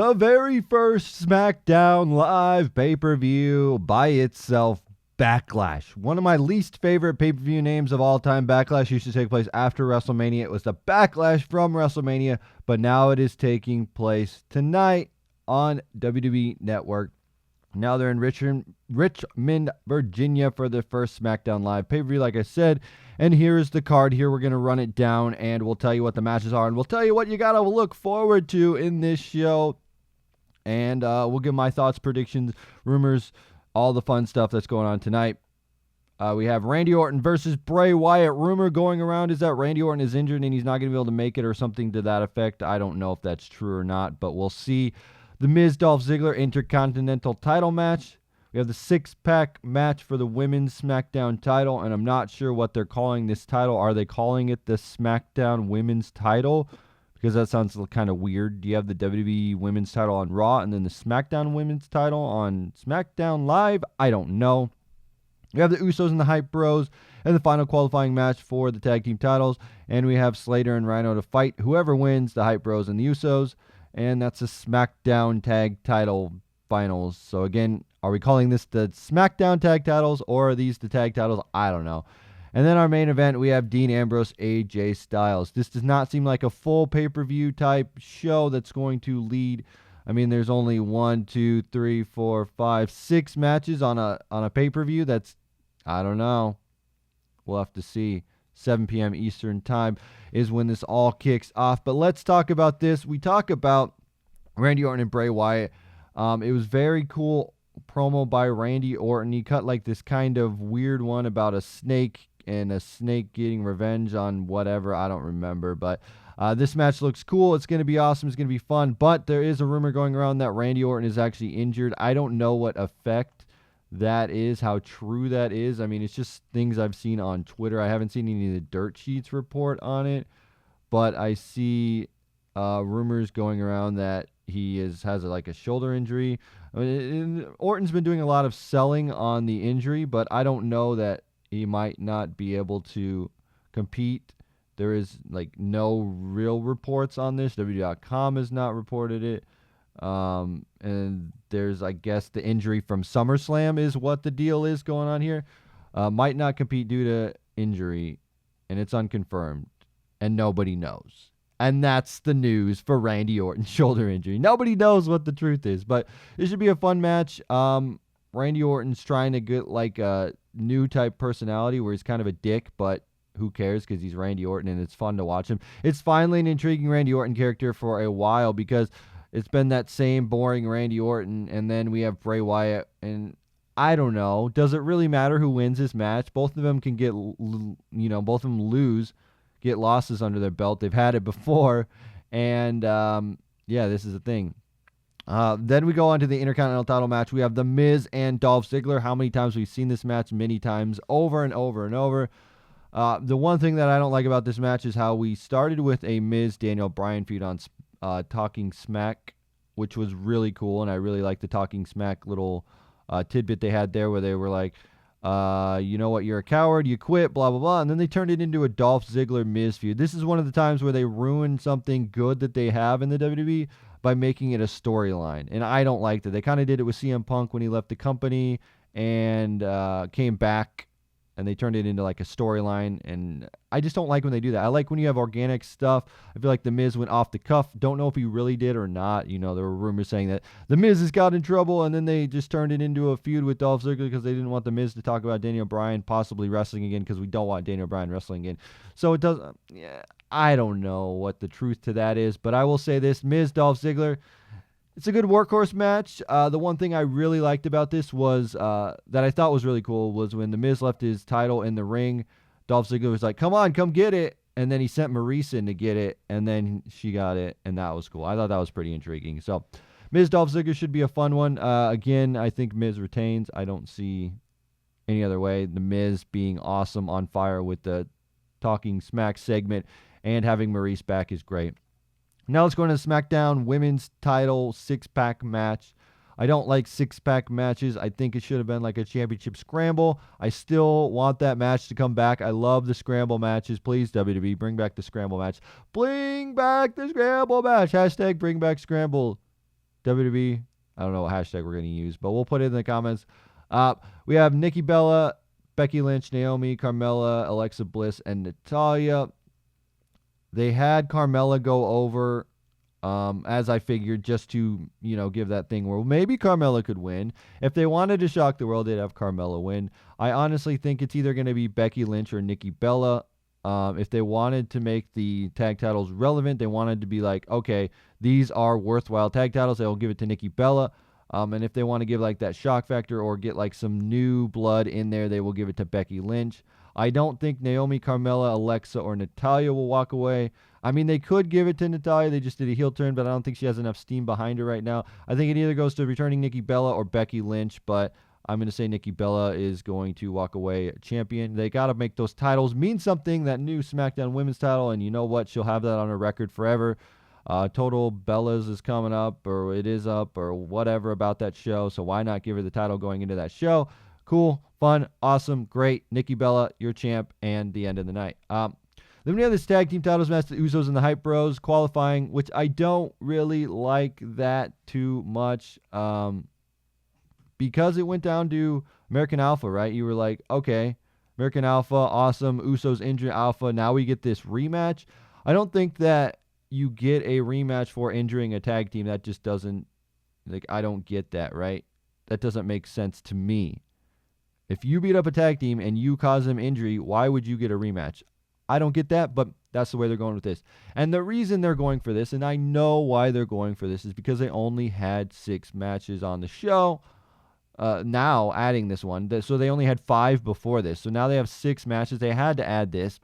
the very first SmackDown Live pay-per-view by itself, Backlash. One of my least favorite pay-per-view names of all time. Backlash used to take place after WrestleMania. It was the Backlash from WrestleMania, but now it is taking place tonight on WWE Network. Now they're in Richmond, Virginia for the first SmackDown Live pay-per-view, like I said. And here's the card. Here we're going to run it down, and we'll tell you what the matches are, and we'll tell you what you got to look forward to in this show. And we'll give my thoughts, predictions, rumors, all the fun stuff that's going on tonight. We have Randy Orton versus Bray Wyatt. Rumor going around is that Randy Orton is injured and he's not going to be able to make it or something to that effect. I don't know if that's true or not, but we'll see. The Miz Dolph Ziggler Intercontinental title match. We have the six-pack match for the women's SmackDown title, and I'm not sure what they're calling this title. Are they calling it the SmackDown Women's title? Because that sounds kind of weird. Do you have the WWE Women's title on Raw and then the SmackDown Women's title on SmackDown Live? I don't know. We have the Usos and the Hype Bros and the final qualifying match for the tag team titles. And we have Slater and Rhino to fight whoever wins, the Hype Bros and the Usos. And that's a SmackDown tag title finals. So again, are we calling this the SmackDown tag titles or are these the tag titles? I don't know. And then our main event, we have Dean Ambrose, AJ Styles. This does not seem like a full pay-per-view type show that's going to lead. I mean, there's only 6 matches on a pay-per-view. That's, I don't know. We'll have to see. 7 p.m. Eastern time is when this all kicks off. But let's talk about this. We talk about Randy Orton and Bray Wyatt. It was very cool promo by Randy Orton. He cut like this kind of weird one about a snake and a snake getting revenge on whatever. I don't remember. But this match looks cool. It's going to be awesome. It's going to be fun. But there is a rumor going around that Randy Orton is actually injured. I don't know what effect that is, how true that is. I mean, it's just things I've seen on Twitter. I haven't seen any of the dirt sheets report on it, but I see rumors going around that he has like a shoulder injury. I mean, Orton's been doing a lot of selling on the injury, but I don't know that he might not be able to compete. There is like no real reports on this. WWE.com has not reported it. And there's, I guess, the injury from SummerSlam is what the deal is going on here. Might not compete due to injury, and it's unconfirmed, and nobody knows. And that's the news for Randy Orton's shoulder injury. Nobody knows what the truth is, but it should be a fun match. Randy Orton's trying to get like a new type personality where he's kind of a dick, but who cares because he's Randy Orton and it's fun to watch him. It's finally an intriguing Randy Orton character for a while because it's been that same boring Randy Orton, and then we have Bray Wyatt, and I don't know. Does it really matter who wins this match? Both of them can get, both of them lose, get losses under their belt. They've had it before, and this is the thing. Then we go on to the Intercontinental title match. We have The Miz and Dolph Ziggler. How many times we've seen this match? Many times, over and over and over. The one thing that I don't like about this match is how we started with a Miz-Daniel Bryan feud on Talking Smack, which was really cool, and I really liked the Talking Smack little tidbit they had there where they were like, you know what, you're a coward, you quit, blah, blah, blah, and then they turned it into a Dolph Ziggler-Miz feud. This is one of the times where they ruined something good that they have in the WWE by making it a storyline, and I don't like that. They kind of did it with CM Punk when he left the company and came back, and they turned it into like a storyline, and I just don't like when they do that. I like when you have organic stuff. I feel like The Miz went off the cuff. Don't know if he really did or not. There were rumors saying that The Miz has got in trouble, and then they just turned it into a feud with Dolph Ziggler because they didn't want The Miz to talk about Daniel Bryan possibly wrestling again because we don't want Daniel Bryan wrestling again. So it does. I don't know what the truth to that is, but I will say this: Miz, Dolph Ziggler. It's a good workhorse match. The one thing I really liked about this was that I thought was really cool was when The Miz left his title in the ring, Dolph Ziggler was like, come on, come get it. And then he sent Maurice in to get it, and then she got it, and that was cool. I thought that was pretty intriguing. So Miz, Dolph Ziggler should be a fun one. Again, I think Miz retains. I don't see any other way. The Miz being awesome, on fire with the Talking Smack segment, and having Maurice back is great. Now let's go into the SmackDown Women's Title 6-pack match. I don't like 6-pack matches. I think it should have been like a championship scramble. I still want that match to come back. I love the scramble matches. Please, WWE, bring back the scramble match. Bring back the scramble match. Hashtag bring back scramble. WWE. I don't know what hashtag we're going to use, but we'll put it in the comments. We have Nikki Bella, Becky Lynch, Naomi, Carmella, Alexa Bliss, and Natalya. They had Carmella go over, as I figured, just to, give that thing where maybe Carmella could win. If they wanted to shock the world, they'd have Carmella win. I honestly think it's either going to be Becky Lynch or Nikki Bella. If they wanted to make the tag titles relevant, they wanted to be like, okay, these are worthwhile tag titles, they'll give it to Nikki Bella. And if they want to give like that shock factor or get like some new blood in there, they will give it to Becky Lynch. I don't think Naomi, Carmella, Alexa, or Natalya will walk away. I mean, they could give it to Natalya. They just did a heel turn, but I don't think she has enough steam behind her right now. I think it either goes to returning Nikki Bella or Becky Lynch, but I'm going to say Nikki Bella is going to walk away champion. They got to make those titles mean something, that new SmackDown Women's title, and you know what? She'll have that on her record forever. Total Bellas is coming up, or it is up, or whatever about that show, so why not give her the title going into that show? Cool, fun, awesome, great. Nikki Bella, your champ, and the end of the night. Then we have this tag team titles match, the Usos and the Hype Bros qualifying, which I don't really like that too much, because it went down to American Alpha, right? You were like, okay, American Alpha, awesome, Usos injured Alpha, now we get this rematch. I don't think that you get a rematch for injuring a tag team. That just doesn't, I don't get that, right? That doesn't make sense to me. If you beat up a tag team and you cause them injury, why would you get a rematch? I don't get that, but that's the way they're going with this. And the reason they're going for this, and I know why they're going for this, is because they only had 6 matches on the show. Now adding this one. So they only had 5 before this. So now they have 6 matches. They had to add this.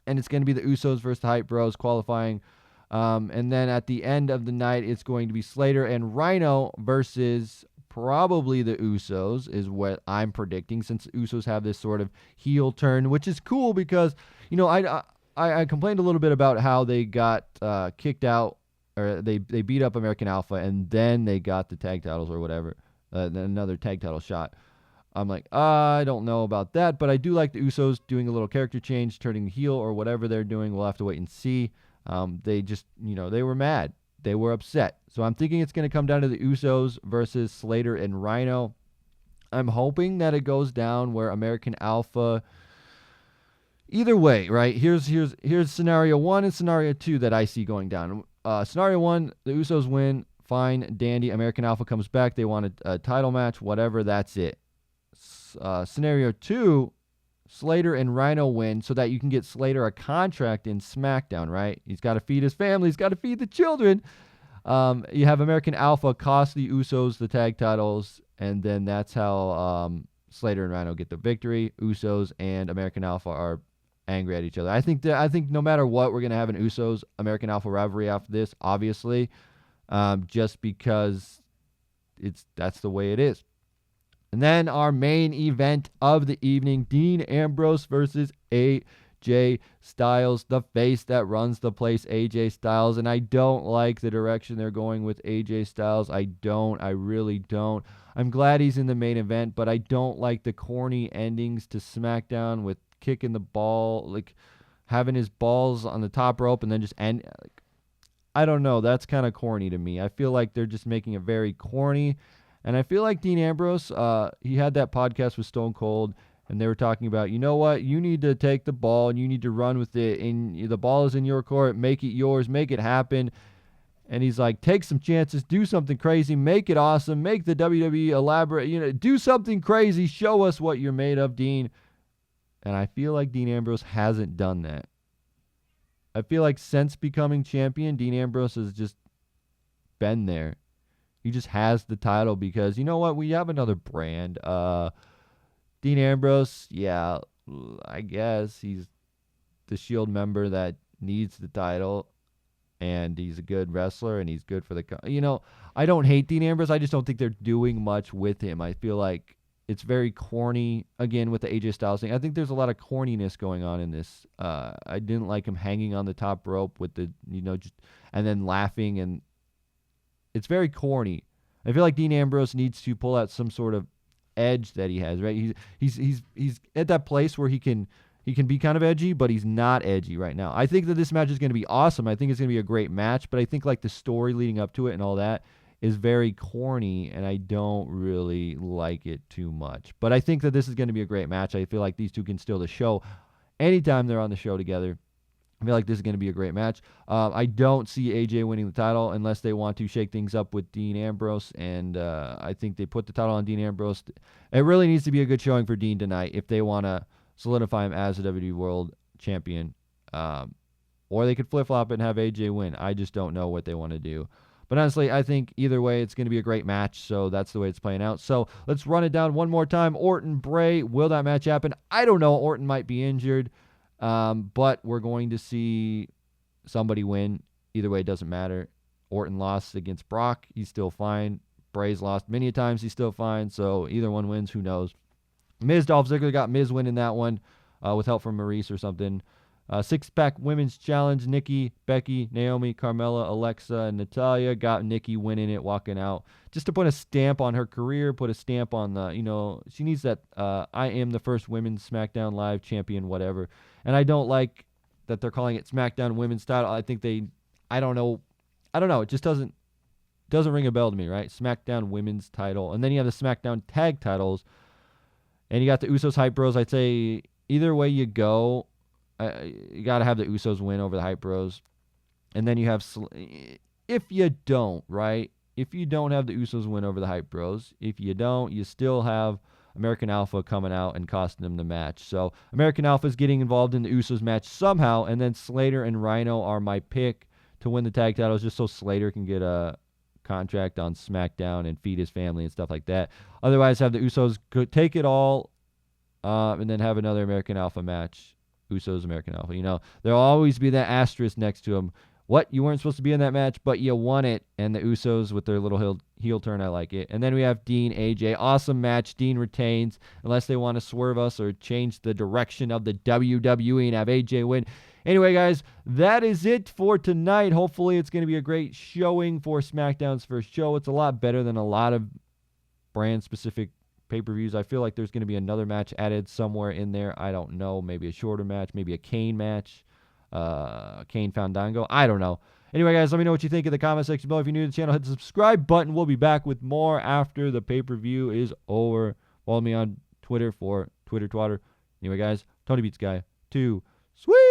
And it's going to be the Usos versus the Hype Bros qualifying. And then at the end of the night, it's going to be Slater and Rhino versus probably the Usos, is what I'm predicting, since the Usos have this sort of heel turn, which is cool because, I complained a little bit about how they got kicked out, or they beat up American Alpha, and then they got the tag titles or whatever, another tag title shot. I'm like, I don't know about that, but I do like the Usos doing a little character change, turning heel or whatever they're doing. We'll have to wait and see. They just, they were mad. They were upset. So I'm thinking it's going to come down to the Usos versus Slater and Rhino. I'm hoping that it goes down where American Alpha, either way, right? Here's scenario 1 and scenario 2 that I see going down. Scenario 1, the Usos win, fine, dandy. American Alpha comes back. They want a title match, whatever, that's it. Scenario 2, Slater and Rhino win so that you can get Slater a contract in SmackDown, right? He's got to feed his family. He's got to feed the children. You have American Alpha cost the Usos the tag titles, and then that's how Slater and Rhino get the victory. Usos and American Alpha are angry at each other. I think no matter what, we're going to have an Usos American Alpha rivalry after this, obviously, just because that's the way it is. And then our main event of the evening, Dean Ambrose versus AJ Styles, the face that runs the place, AJ Styles. And I don't like the direction they're going with AJ Styles. I really don't. I'm glad he's in the main event, but I don't like the corny endings to SmackDown with kicking the ball, like having his balls on the top rope and then just end. I don't know. That's kind of corny to me. I feel like they're just making it very corny. And I feel like Dean Ambrose, he had that podcast with Stone Cold, and they were talking about, you know what, you need to take the ball and you need to run with it, and the ball is in your court, make it yours, make it happen. And he's like, take some chances, do something crazy, make it awesome, make the WWE elaborate, do something crazy, show us what you're made of, Dean. And I feel like Dean Ambrose hasn't done that. I feel like since becoming champion, Dean Ambrose has just been there. He just has the title because, you know what, we have another brand. Dean Ambrose, yeah, I guess he's the Shield member that needs the title, and he's a good wrestler, and he's good for the... I don't hate Dean Ambrose. I just don't think they're doing much with him. I feel like it's very corny, again, with the AJ Styles thing. I think there's a lot of corniness going on in this. I didn't like him hanging on the top rope with the, just and then laughing, and it's very corny. I feel like Dean Ambrose needs to pull out some sort of edge that he has, right? He's at that place where he can be kind of edgy, but he's not edgy right now. I think that this match is going to be awesome. I think it's going to be a great match, but I think like the story leading up to it and all that is very corny, and I don't really like it too much. But I think that this is going to be a great match. I feel like these two can steal the show anytime they're on the show together. I feel like this is going to be a great match. I don't see AJ winning the title unless they want to shake things up with Dean Ambrose, and I think they put the title on Dean Ambrose. It really needs to be a good showing for Dean tonight if they want to solidify him as the WWE World Champion. Or they could flip-flop it and have AJ win. I just don't know what they want to do. But honestly, I think either way, it's going to be a great match, so that's the way it's playing out. So let's run it down one more time. Orton, Bray, will that match happen? I don't know. Orton might be injured. But we're going to see somebody win. Either way, it doesn't matter. Orton lost against Brock. He's still fine. Bray's lost many times. He's still fine. So either one wins. Who knows? Miz, Dolph Ziggler got Miz winning that one with help from Maurice or something. Six-pack women's challenge. Nikki, Becky, Naomi, Carmella, Alexa, and Natalya got Nikki winning it, walking out. Just to put a stamp on her career, put a stamp on the, she needs that I am the first women's SmackDown Live champion, whatever. And I don't like that they're calling it SmackDown Women's title. I think I don't know. It just doesn't ring a bell to me, right? SmackDown Women's title. And then you have the SmackDown Tag titles. And you got the Usos Hype Bros. I'd say either way you go, you got to have the Usos win over the Hype Bros. And then you have, if you don't, right? If you don't have the Usos win over the Hype Bros, if you don't, you still have American Alpha coming out and costing them the match. So American Alpha is getting involved in the Usos match somehow, and then Slater and Rhino are my pick to win the tag titles just so Slater can get a contract on SmackDown and feed his family and stuff like that. Otherwise, have the Usos take it all and then have another American Alpha match. Usos, American Alpha. There'll always be that asterisk next to them. What? You weren't supposed to be in that match, but you won it. And the Usos with their little heel turn, I like it. And then we have Dean, AJ. Awesome match. Dean retains, unless they want to swerve us or change the direction of the WWE and have AJ win. Anyway, guys, that is it for tonight. Hopefully, it's going to be a great showing for SmackDown's first show. It's a lot better than a lot of brand-specific pay-per-views. I feel like there's going to be another match added somewhere in there. I don't know. Maybe a shorter match. Maybe a Kane match. Kane Fandango. I don't know. Anyway, guys, let me know what you think in the comment section below. If you're new to the channel, hit the subscribe button. We'll be back with more after the pay-per-view is over. Follow me on Twitter for Twitter Twatter. Anyway, guys, TonyPizzaGuy 2. Sweet!